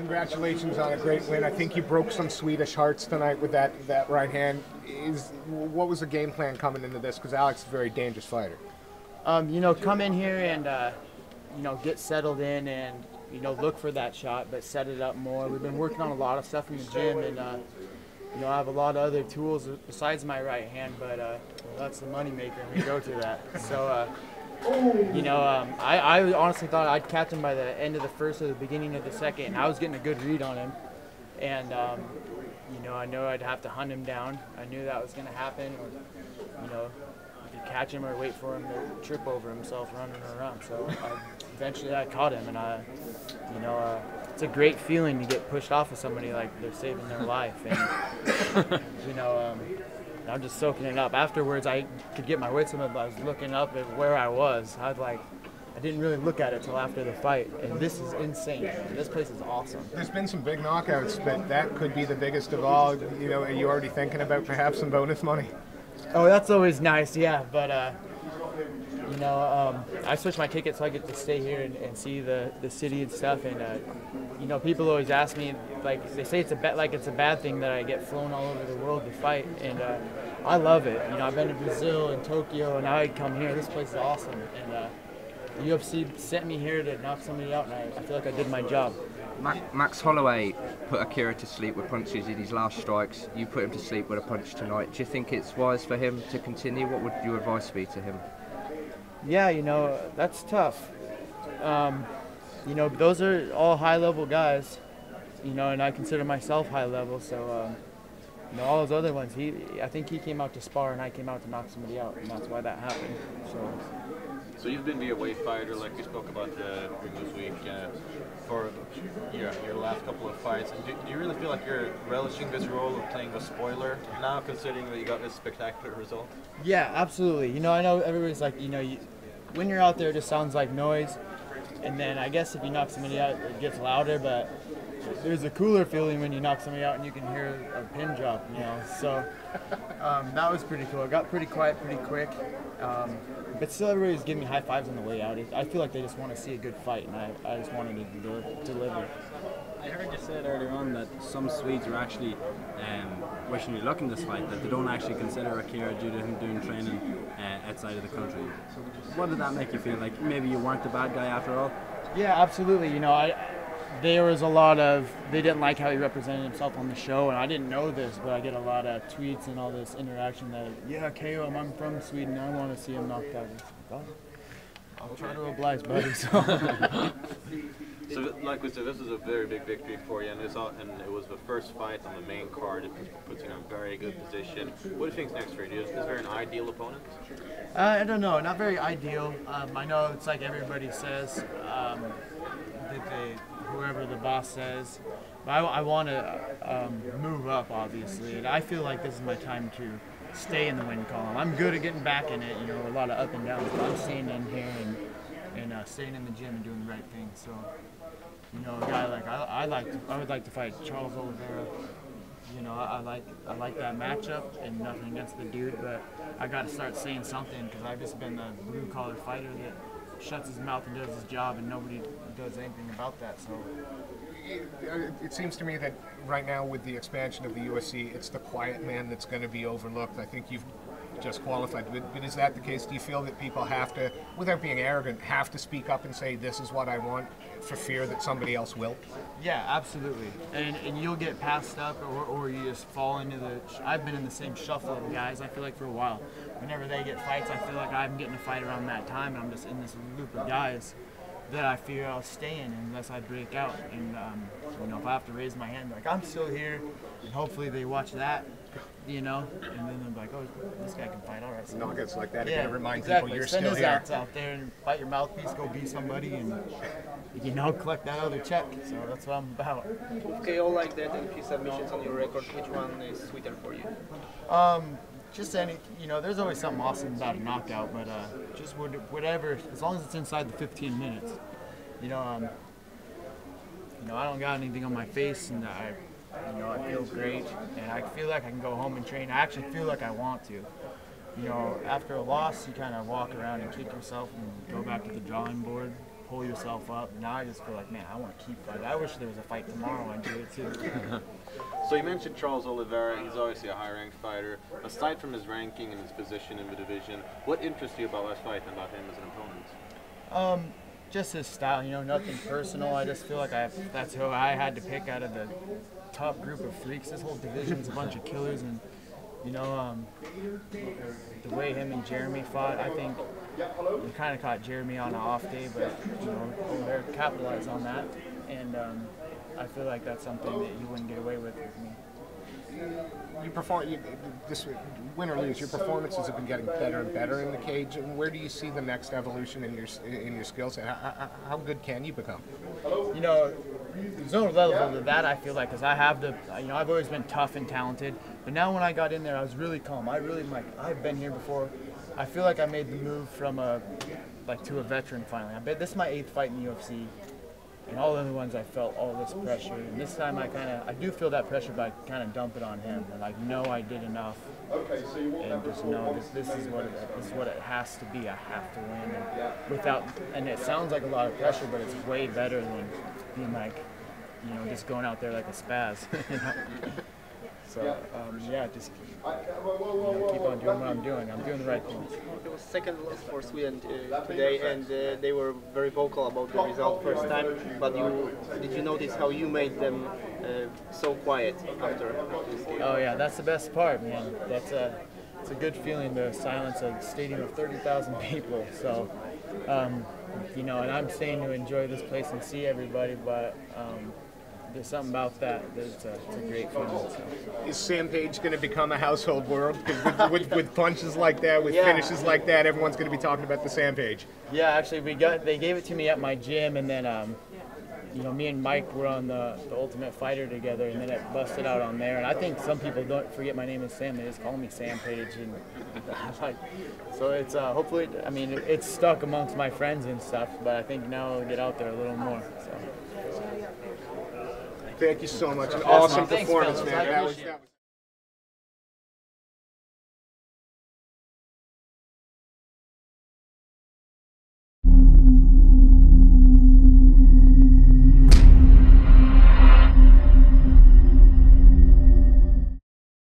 Congratulations on a great win. I think you broke some Swedish hearts tonight with that right hand. What was the game plan coming into this? Because Alex is a very dangerous fighter. Come in here and, get settled in and, look for that shot, but set it up more. We've been working on a lot of stuff in the gym, and, I have a lot of other tools besides my right hand, but that's the money maker, and we go to that. So, I honestly thought I'd catch him by the end of the first or the beginning of the second, and I was getting a good read on him. And, I know I'd have to hunt him down. I knew that was going to happen, or, catch him or wait for him to trip over himself running around. So eventually I caught him, and it's a great feeling to get pushed off of somebody like they're saving their life. And I'm just soaking it up. Afterwards, I could get my wits about it, but I was looking up at where I was. I didn't really look at it till after the fight, and this is insane. This place is awesome. There's been some big knockouts, but that could be the biggest of all. Are you already thinking about perhaps some bonus money? Oh, that's always nice, yeah. But I switched my ticket so I get to stay here and see the city and stuff. And people always ask me, like, they say it's a bad thing that I get flown all over the world to fight, and I love it. I've been to Brazil and Tokyo, and now I come here. This place is awesome, and the UFC sent me here to knock somebody out, and I feel like I did my job. Max Holloway put Akira to sleep with punches in his last strikes. You put him to sleep with a punch tonight. Do you think it's wise for him to continue? What would your advice be to him? Yeah, that's tough. Those are all high-level guys, and I consider myself high-level. So, all those other ones, I think he came out to spar and I came out to knock somebody out, and that's why that happened. So you've been the away fighter, like we spoke about the previous week, for your last couple of fights. And do you really feel like you're relishing this role of playing the spoiler now, considering that you got this spectacular result? Yeah, absolutely. I know everybody's like, when you're out there, it just sounds like noise. And then I guess if you knock somebody out, it gets louder, but there's a cooler feeling when you knock somebody out and you can hear a pin drop, So that was pretty cool. It got pretty quiet pretty quick. But still, everybody was giving me high fives on the way out. I feel like they just want to see a good fight, and I just wanted to deliver. I heard you said earlier on that some Swedes are actually wishing you luck in this fight, that they don't actually consider Akira due to him doing training outside of the country. What did that make you feel? Like maybe you weren't the bad guy after all? Yeah, absolutely. There was a lot of, they didn't like how he represented himself on the show, and I didn't know this, but I get a lot of tweets and all this interaction that, yeah, KO, I'm from Sweden, I want to see him knocked out. I'll try to oblige, buddy. So, like we said, this is a very big victory for you, and it was the first fight on the main card. It puts you in a very good position. What do you think's next for you? Is there an ideal opponent? I don't know, not very ideal. I know it's like everybody says, whoever the boss says. But I want to move up, obviously, and I feel like this is my time to stay in the win column. I'm good at getting back in it, a lot of up and downs, but I'm staying in here and staying in the gym and doing the right thing. So, a guy like I would like to fight Charles Oliveira. I like that matchup, and nothing against the dude, but I got to start saying something because I've just been the blue-collar fighter that shuts his mouth and does his job, and nobody does anything about that. So it seems to me that right now with the expansion of the UFC, it's the quiet man that's going to be overlooked. I think you've just qualified. But is that the case? Do you feel that people have to, without being arrogant, have to speak up and say, this is what I want, for fear that somebody else will? Yeah, absolutely. And you'll get passed up, or you just fall into I've been in the same shuffle of guys, I feel like, for a while. Whenever they get fights, I feel like I'm getting a fight around that time, and I'm just in this loop of guys that I fear I'll stay in unless I break out. And, if I have to raise my hand, like, I'm still here, and hopefully they watch that, and then they're like, oh, this guy can fight, all right. So, knockouts like that, yeah, again, remind exactly. people you're Send still here. out there and fight your mouthpiece, go beat somebody, and, collect that other check. So that's what I'm about. Okay, all like that and few submissions on your record, which one is sweeter for you? Just any, there's always something awesome about a knockout, but just whatever, as long as it's inside the 15 minutes. I don't got anything on my face, and I feel great, and I feel like I can go home and train. I actually feel like I want to. After a loss, you kind of walk around and kick yourself and go back to the drawing board. pull yourself up. Now I just feel like, man, I want to keep fighting. I wish there was a fight tomorrow. I'd do it too. So you mentioned Charles Oliveira. He's obviously a high-ranked fighter. Aside from his ranking and his position in the division, what interests you about that fight and about him as an opponent? Just his style, you know, nothing personal. I just feel like that's who I had to pick out of the top group of freaks. This whole division's a bunch of killers, and you know, the way him and Jeremy fought, I think we kind of caught Jeremy on an off day, but you know, Oliveira capitalized on that, and I feel like that's something that you wouldn't get away with me. This win or lose, your performances have been getting better and better in the cage. And where do you see the next evolution in your skill set? How good can you become? You know, there's no level to that, I feel like, because I've always been tough and talented, but now when I got in there, I was really calm. I've been here before. I feel like I made the move from to a veteran finally. This is my 8th fight in the UFC. And all the other ones I felt all this pressure, and this time I do feel that pressure, but I kind of dump it on him. And like, no, I did enough, and just know this is what it has to be. I have to win, and it sounds like a lot of pressure, but it's way better than being like, you know, just going out there like a spaz. You know? So yeah, just keep on doing what I'm doing. I'm doing the right things. It was second loss for Sweden today, and they were very vocal about the result first time. But did you notice how you made them so quiet after this game? Oh yeah, that's the best part, man. It's a good feeling to silence a stadium of 30,000 people. So you know, and I'm staying to enjoy this place and see everybody, but. There's something about that. It's a great feeling. So. Is Sam Page going to become a household word? Because with punches like that, with finishes like that, everyone's going to be talking about the Sam Page. Yeah, actually, they gave it to me at my gym, and then you know, me and Mike were on the Ultimate Fighter together, and then it busted out on there. And I think some people don't forget my name is Sam; they just call me Sam Page, and so it's hopefully. I mean, it's stuck amongst my friends and stuff, but I think now it'll get out there a little more. So. Thank you so much. An awesome performance, man. That was